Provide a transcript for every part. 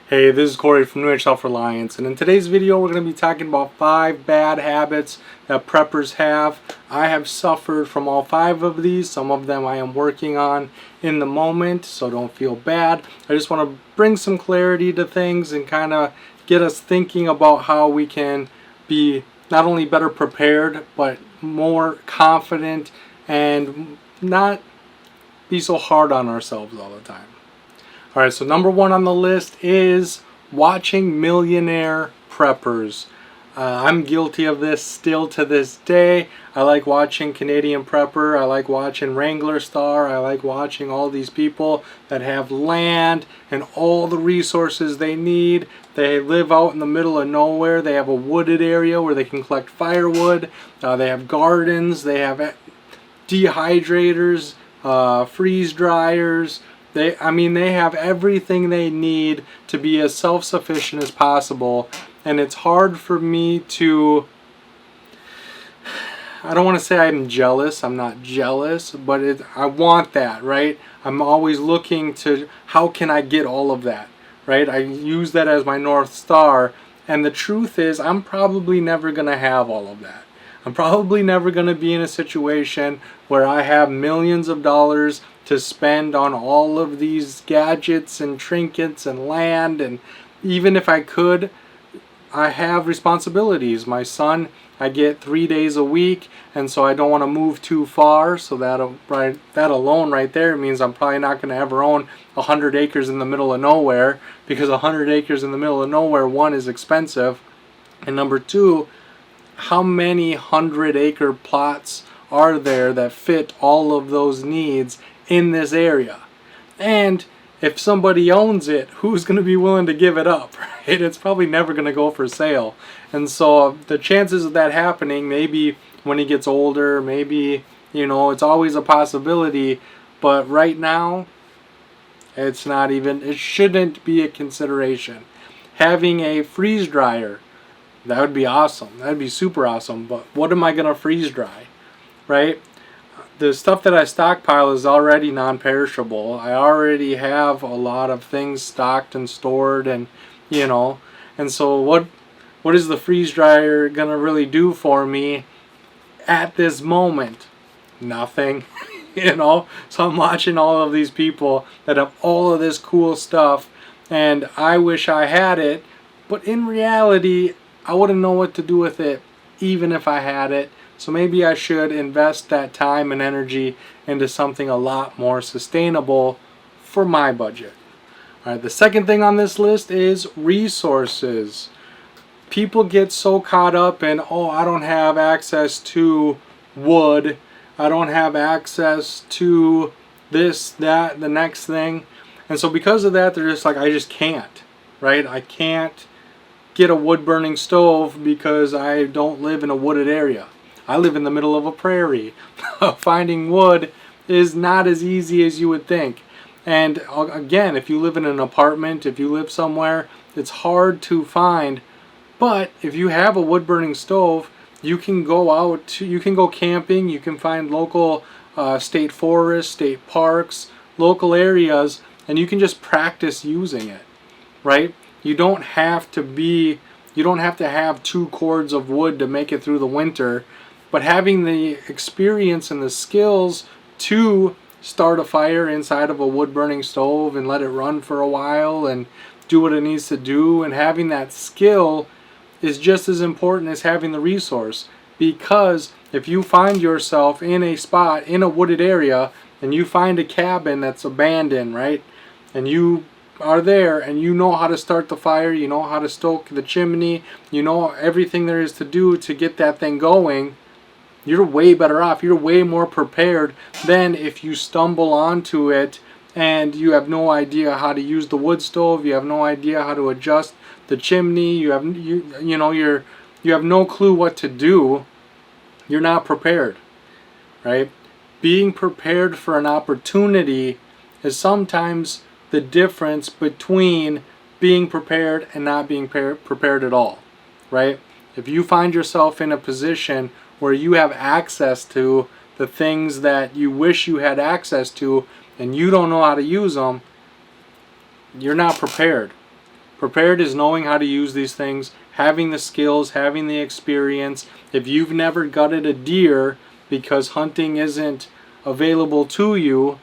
Hey, this is Corey from Reliance, and in today's video we're going to be talking about 5 bad habits that preppers have. I have suffered from all 5 of these. Some of them I am working on in the moment, so don't feel bad. I just want to bring some clarity to things and kind of get us thinking about how we can be not only better prepared, but more confident and not be so hard on ourselves all the time. Alright, so number 1 on the list is watching Millionaire preppers. I'm guilty of this still to this day. I like watching Canadian Prepper. I like watching Wrangler Star. I like watching all these people that have land and all the resources they need. They live out in the middle of nowhere. They have a wooded area where they can collect firewood. They have gardens. They have dehydrators, freeze dryers. They have everything they need to be as self-sufficient as possible, and it's hard for me to, I don't want to say I'm jealous. I'm not jealous, but I want that, right? I'm always looking to how can I get all of that, right? I use that as my North Star, and the truth is I'm probably never going to have all of that. I'm probably never going to be in a situation where I have millions of dollars to spend on all of these gadgets and trinkets and land, and even if I could, I have responsibilities. My son, I get 3 days a week, and so I don't want to move too far, so that alone right there means I'm probably not going to ever own 100 acres in the middle of nowhere, because 100 acres in the middle of nowhere, 1, is expensive, and number 2, how many 100-acre plots are there that fit all of those needs in this area? And if somebody owns it, who's going to be willing to give it up, right? It's probably never going to go for sale. And so the chances of that happening, maybe when he gets older, maybe, it's always a possibility, but right now it shouldn't be a consideration. Having a freeze dryer, that would be awesome. That would be super awesome, but what am I going to freeze dry, right? The stuff that I stockpile is already non-perishable. I already have a lot of things stocked and stored, and and so what is the freeze dryer gonna really do for me at this moment? Nothing. So I'm watching all of these people that have all of this cool stuff, and I wish I had it, but in reality I wouldn't know what to do with it even if I had it. So maybe I should invest that time and energy into something a lot more sustainable for my budget. Alright, the second thing on this list is resources. People get so caught up in, oh, I don't have access to wood, I don't have access to this, that, the next thing. And so because of that, they're just like, I just can't, right? I can't get a wood burning stove because I don't live in a wooded area. I live in the middle of a prairie. Finding wood is not as easy as you would think. And again, if you live in an apartment, if you live somewhere, it's hard to find. But if you have a wood burning stove, you can go out, you can go camping, you can find local state forests, state parks, local areas, and you can just practice using it, right? You don't have to have 2 cords of wood to make it through the winter. But having the experience and the skills to start a fire inside of a wood-burning stove and let it run for a while and do what it needs to do, and having that skill is just as important as having the resource. Because if you find yourself in a spot, in a wooded area, and you find a cabin that's abandoned, right? And you are there and you know how to start the fire, you know how to stoke the chimney, you know everything there is to do to get that thing going, you're way better off. You're way more prepared than if you stumble onto it and you have no idea how to use the wood stove. You have no idea how to adjust the chimney. You have no clue what to do. You're not prepared, right? Being prepared for an opportunity is sometimes the difference between being prepared and not being prepared at all, right? If you find yourself in a position where you have access to the things that you wish you had access to and you don't know how to use them, you're not prepared. Prepared is knowing how to use these things, having the skills, having the experience. If you've never gutted a deer because hunting isn't available to you,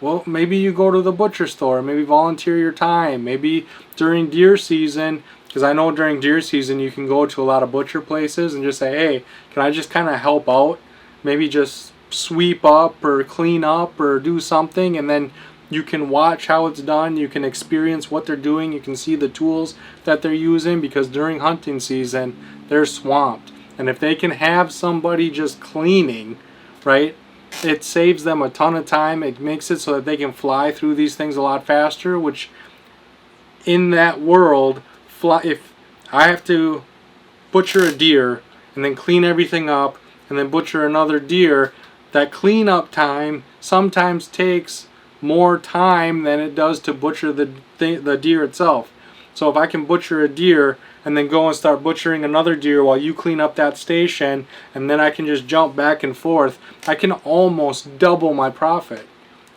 well, maybe you go to the butcher store, maybe volunteer your time, maybe during deer season, because I know during deer season you can go to a lot of butcher places and just say, hey, can I just kind of help out? Maybe just sweep up or clean up or do something, and then you can watch how it's done, you can experience what they're doing, you can see the tools that they're using, because during hunting season they're swamped. And if they can have somebody just cleaning, right, it saves them a ton of time. It makes it so that they can fly through these things a lot faster, which in that world, if I have to butcher a deer and then clean everything up and then butcher another deer, that cleanup time sometimes takes more time than it does to butcher the deer itself. So if I can butcher a deer and then go and start butchering another deer while you clean up that station, and then I can just jump back and forth, I can almost double my profit,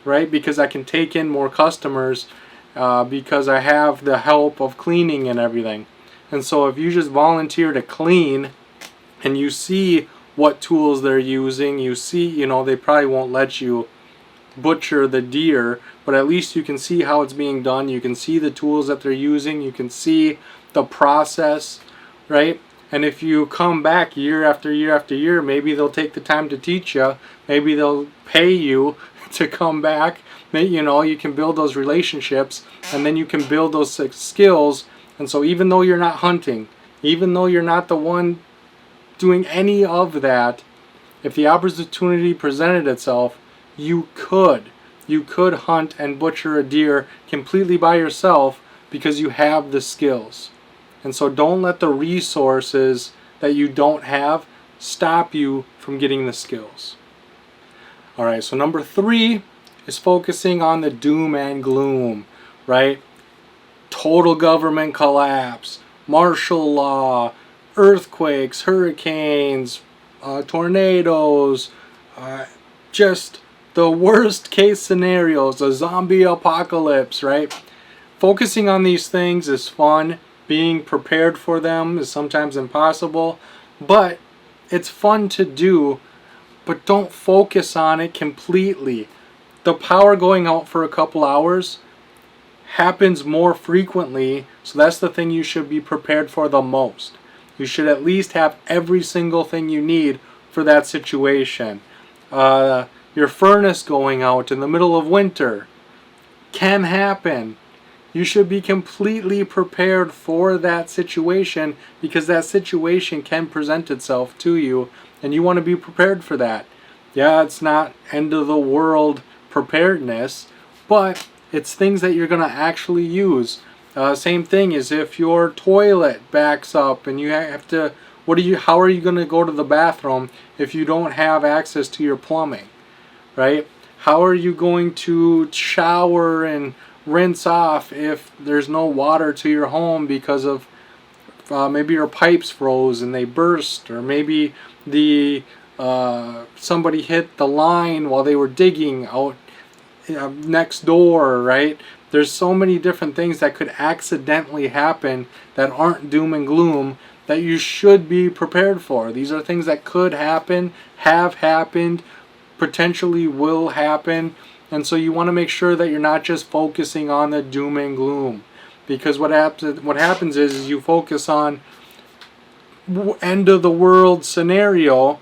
right? Because I can take in more customers because I have the help of cleaning and everything. And so if you just volunteer to clean and you see what tools they're using, you see, they probably won't let you butcher the deer, but at least you can see how it's being done. You can see the tools that they're using. You can see the process, right? And if you come back year after year after year, maybe they'll take the time to teach you. Maybe they'll pay you to come back. You can build those relationships, and then you can build those skills. And so even though you're not hunting, even though you're not the one doing any of that, if the opportunity presented itself, you could hunt and butcher a deer completely by yourself because you have the skills. And so don't let the resources that you don't have stop you from getting the skills. Alright, so number 3 is focusing on the doom and gloom, right? Total government collapse, martial law, earthquakes, hurricanes, tornadoes, just the worst case scenarios, a zombie apocalypse, right? Focusing on these things is fun. Being prepared for them is sometimes impossible, but it's fun to do. But don't focus on it completely. The power going out for a couple hours happens more frequently, so that's the thing you should be prepared for the most. You should at least have every single thing you need for that situation. Your furnace going out in the middle of winter can happen. You should be completely prepared for that situation, because that situation can present itself to you, and you want to be prepared for that. Yeah, it's not end of the world preparedness, but it's things that you're going to actually use. Same thing as if your toilet backs up and you have to, how are you going to go to the bathroom if you don't have access to your plumbing, right? How are you going to shower and rinse off if there's no water to your home because of maybe your pipes froze and they burst, or maybe somebody hit the line while they were digging out next door, right? There's so many different things that could accidentally happen that aren't doom and gloom that you should be prepared for. These are things that could happen, have happened, potentially will happen, and so you want to make sure that you're not just focusing on the doom and gloom, because what happens is you focus on end of the world scenario,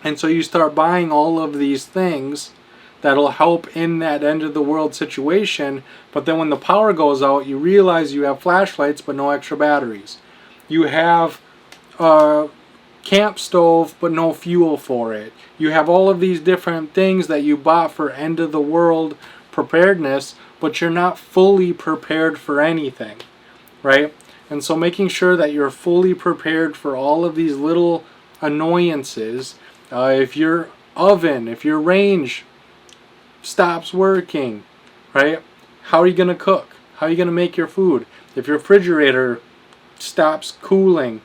and so you start buying all of these things that'll help in that end of the world situation, but then when the power goes out, you realize you have flashlights but no extra batteries. You have a camp stove but no fuel for it. You have all of these different things that you bought for end of the world preparedness, but you're not fully prepared for anything, right? And so making sure that you're fully prepared for all of these little annoyances. If your oven, if your range stops working, right? How are you going to cook? How are you going to make your food? If your refrigerator stops cooling,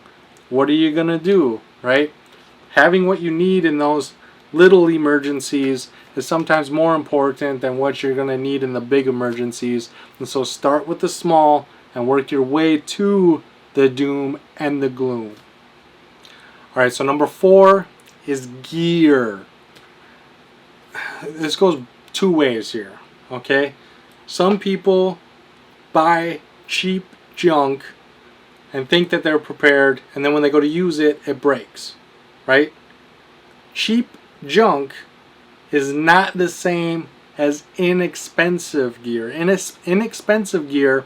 what are you going to do, right? Having what you need in those little emergencies is sometimes more important than what you're going to need in the big emergencies. And so start with the small, and work your way to the doom and the gloom. Alright, so number 4 is gear. This goes two ways here, okay? Some people buy cheap junk and think that they're prepared, and then when they go to use it, it breaks, right? Cheap junk is not the same as inexpensive gear. Inexpensive gear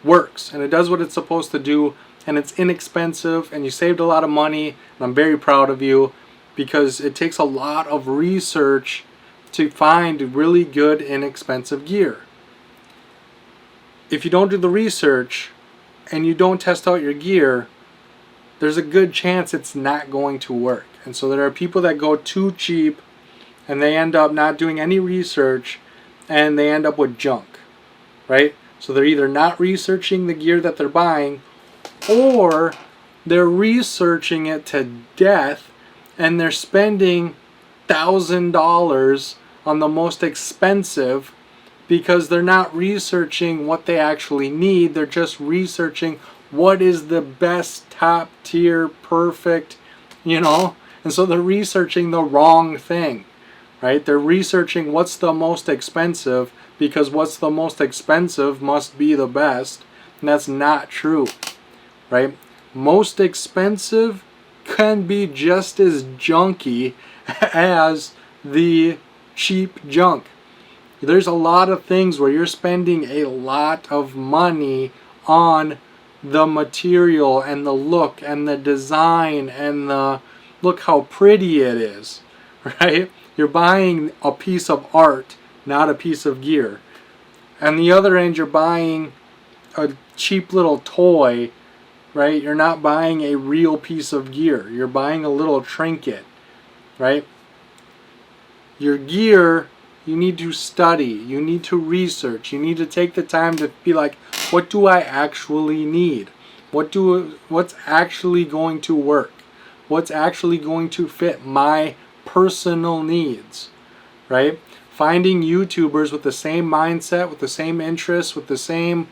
works, and it does what it's supposed to do, and it's inexpensive, and you saved a lot of money, and I'm very proud of you, because it takes a lot of research to find really good inexpensive gear. If you don't do the research and you don't test out your gear, there's a good chance it's not going to work. And so there are people that go too cheap and they end up not doing any research and they end up with junk, right? So they're either not researching the gear that they're buying, or they're researching it to death and they're spending $1,000 on the most expensive because they're not researching what they actually need. They're just researching what is the best top tier perfect, and so they're researching the wrong thing, right? They're researching what's the most expensive because what's the most expensive must be the best, and that's not true, right? Most expensive can be just as junky as the cheap junk. There's a lot of things where you're spending a lot of money on the material and the look and the design and the look how pretty it is, right? You're buying a piece of art, not a piece of gear. On the other end, you're buying a cheap little toy, right? You're not buying a real piece of gear. You're buying a little trinket, right? Your gear, you need to study, you need to research, you need to take the time to be like, what do I actually need? What's actually going to work? What's actually going to fit my personal needs, right? Finding YouTubers with the same mindset, with the same interests, with the same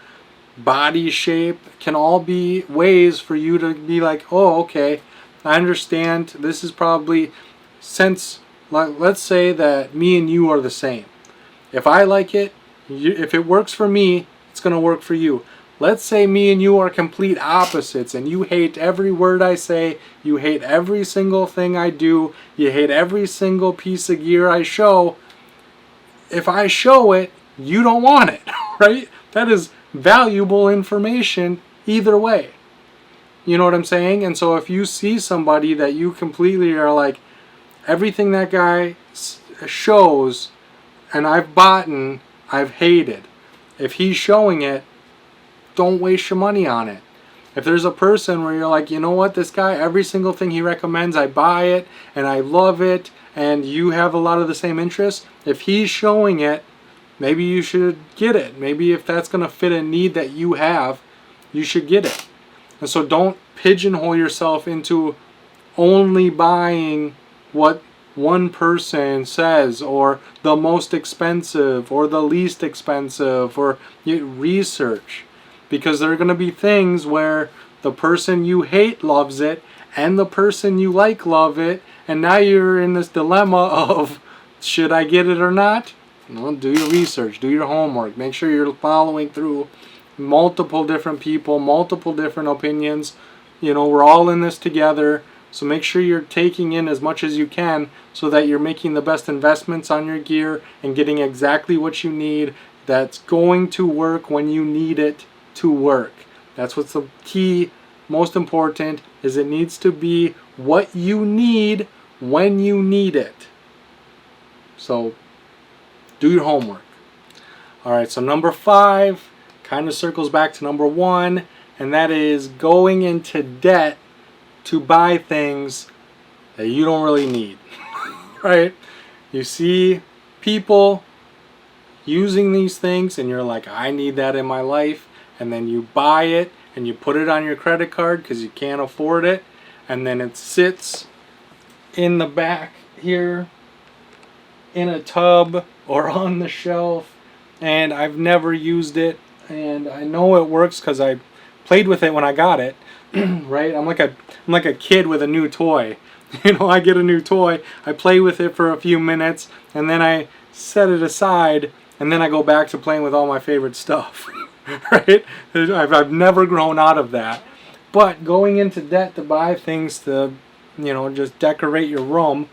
body shape can all be ways for you to be like, oh, okay, I understand. This is probably, since, let's say that me and you are the same. If I like it, if it works for me, it's going to work for you. Let's say me and you are complete opposites and you hate every word I say, you hate every single thing I do, you hate every single piece of gear I show. If I show it, you don't want it, right? That is valuable information either way. You know what I'm saying? And so if you see somebody that you completely are like, everything that guy shows and I've bought and I've hated, if he's showing it, don't waste your money on it. If there's a person where you're like, you know what, this guy, every single thing he recommends, I buy it and I love it, and you have a lot of the same interests, if he's showing it, maybe you should get it. Maybe if that's going to fit a need that you have, you should get it. And so don't pigeonhole yourself into only buying what one person says, or the most expensive, or the least expensive, or research. Because there are going to be things where the person you hate loves it, and the person you like love it, and now you're in this dilemma of, should I get it or not? Well, do your research, do your homework, make sure you're following through multiple different people, multiple different opinions. We're all in this together, so make sure you're taking in as much as you can so that you're making the best investments on your gear and getting exactly what you need that's going to work when you need it to work. That's what's the key, most important, is it needs to be what you need when you need it. So do your homework. Alright, so number 5 kind of circles back to number 1, and that is going into debt to buy things that you don't really need. Right? You see people using these things and you're like, I need that in my life, and then you buy it and you put it on your credit card because you can't afford it, and then it sits in the back here in a tub or on the shelf, and I've never used it. and I know it works because I played with it when I got it. Right? I'm like a kid with a new toy. You know, I get a new toy, I play with it for a few minutes, and then I set it aside, and then I go back to playing with all my favorite stuff. Right? I've never grown out of that. But going into debt to buy things to, you know, just decorate your room,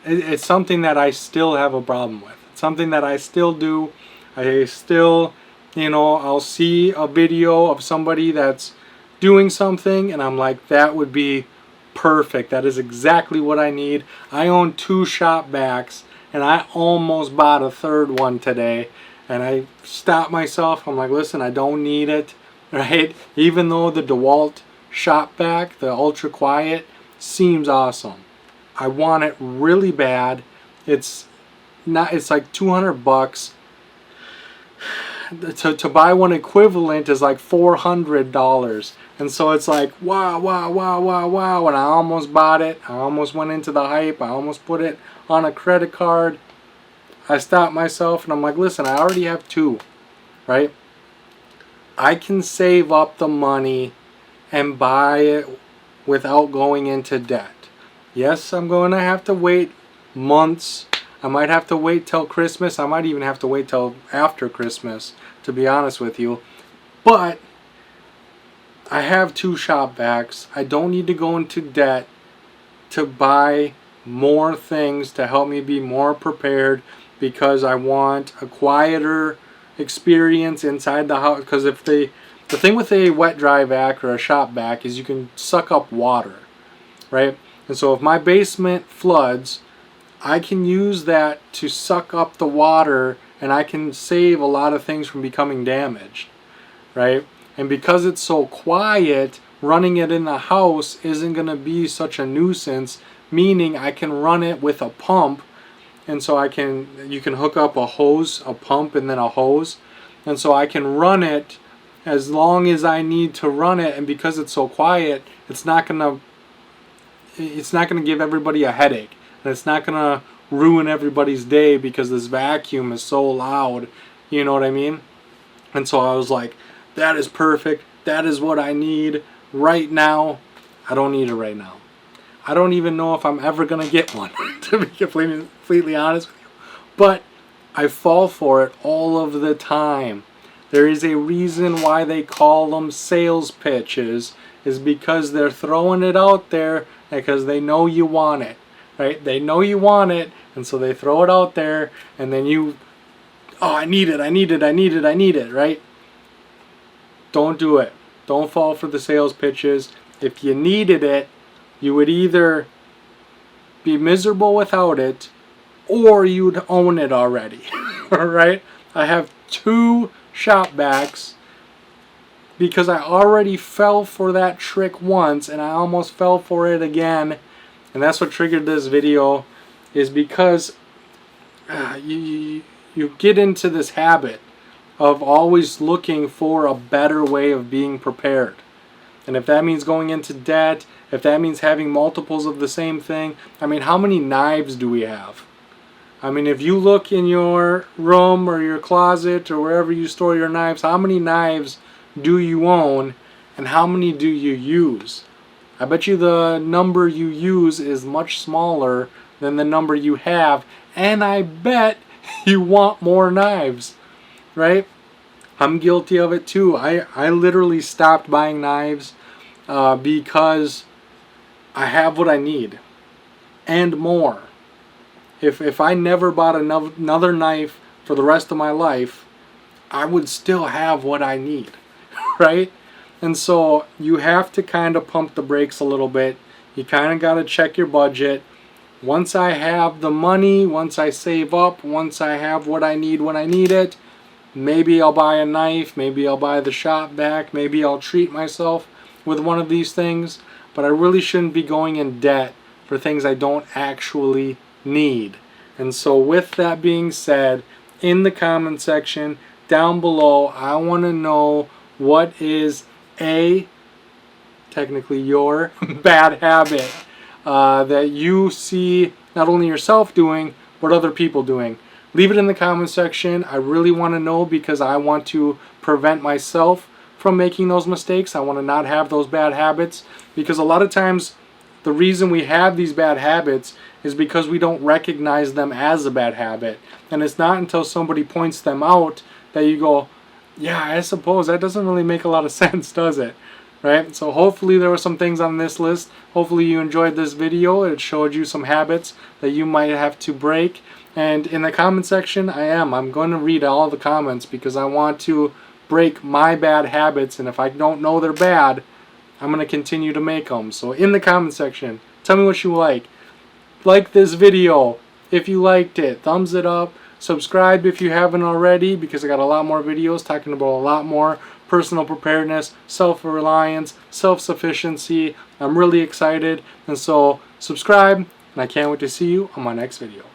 it's something that I still have a problem with. It's something that I still do. I still, you know, I'll see a video of somebody that's doing something, and I'm like, that would be perfect. That is exactly what I need. I own 2 shop vacs, and I almost bought a 3rd one today, and I stopped myself. I'm like, listen, I don't need it, right? Even though the DeWalt shop vac, the ultra quiet, seems awesome, I want it really bad. It's like $200. To buy one equivalent is like $400. And so it's like, wow, wow, wow, wow, wow. And I almost bought it. I almost went into the hype. I almost put it on a credit card. I stopped myself and I'm like, listen, I already have 2, right? I can save up the money and buy it without going into debt. Yes, I'm going to have to wait months. I might have to wait till Christmas. I might even have to wait till after Christmas, to be honest with you. But I have 2 shop vacs. I don't need to go into debt to buy more things to help me be more prepared, because I want a quieter experience inside the house. Because if the thing with a wet dry vac or a shop vac is you can suck up water, right? And so if my basement floods, I can use that to suck up the water, and I can save a lot of things from becoming damaged, right? And because it's so quiet, running it in the house isn't going to be such a nuisance, meaning I can run it with a pump. And so you can hook up a hose, a pump, and then a hose. And so I can run it as long as I need to run it. And because it's so quiet, it's not going to give everybody a headache. And it's not going to ruin everybody's day because this vacuum is so loud. You know what I mean? And so I was like, that is perfect. That is what I need right now. I don't need it right now. I don't even know if I'm ever going to get one, to be completely honest with you. But I fall for it all of the time. There is a reason why they call them sales pitches, is because they're throwing it out there because they know you want it. Right? They know you want it, and so they throw it out there, and then you, oh, I need it, I need it, I need it, I need it, right? Don't do it. Don't fall for the sales pitches. If you needed it, you would either be miserable without it, or you'd own it already. Alright? I have 2 shop vacs because I already fell for that trick once, and I almost fell for it again. And that's what triggered this video, is because you get into this habit of always looking for a better way of being prepared. And if that means going into debt, if that means having multiples of the same thing, I mean, how many knives do we have? I mean, if you look in your room or your closet or wherever you store your knives, how many knives do you own and how many do you use? I bet you the number you use is much smaller than the number you have, and I bet you want more knives, right? I'm guilty of it too. I literally stopped buying knives because I have what I need and more. If I never bought another knife for the rest of my life, I would still have what I need, right? And so you have to kind of pump the brakes a little bit. You kind of got to check your budget. Once I have the money, once I save up, once I have what I need when I need it, maybe I'll buy a knife, maybe I'll buy the shop vac, maybe I'll treat myself with one of these things. But I really shouldn't be going in debt for things I don't actually need. And so with that being said, in the comment section down below, I want to know what is technically your bad habit that you see not only yourself doing, but other people doing. Leave it in the comment section. I really want to know, because I want to prevent myself from making those mistakes. I want to not have those bad habits, because a lot of times the reason we have these bad habits is because we don't recognize them as a bad habit. And it's not until somebody points them out that you go, yeah, I suppose that doesn't really make a lot of sense, does it? Right? So hopefully there were some things on this list. Hopefully you enjoyed this video. It showed you some habits that you might have to break. And in the comment section, I'm going to read all the comments, because I want to break my bad habits. And if I don't know they're bad, I'm going to continue to make them. So in the comment section, tell me what you like. Like this video if you liked it. Thumbs it up. Subscribe if you haven't already, because I got a lot more videos talking about a lot more personal preparedness, self-reliance, self-sufficiency. I'm really excited. And so subscribe, and I can't wait to see you on my next video.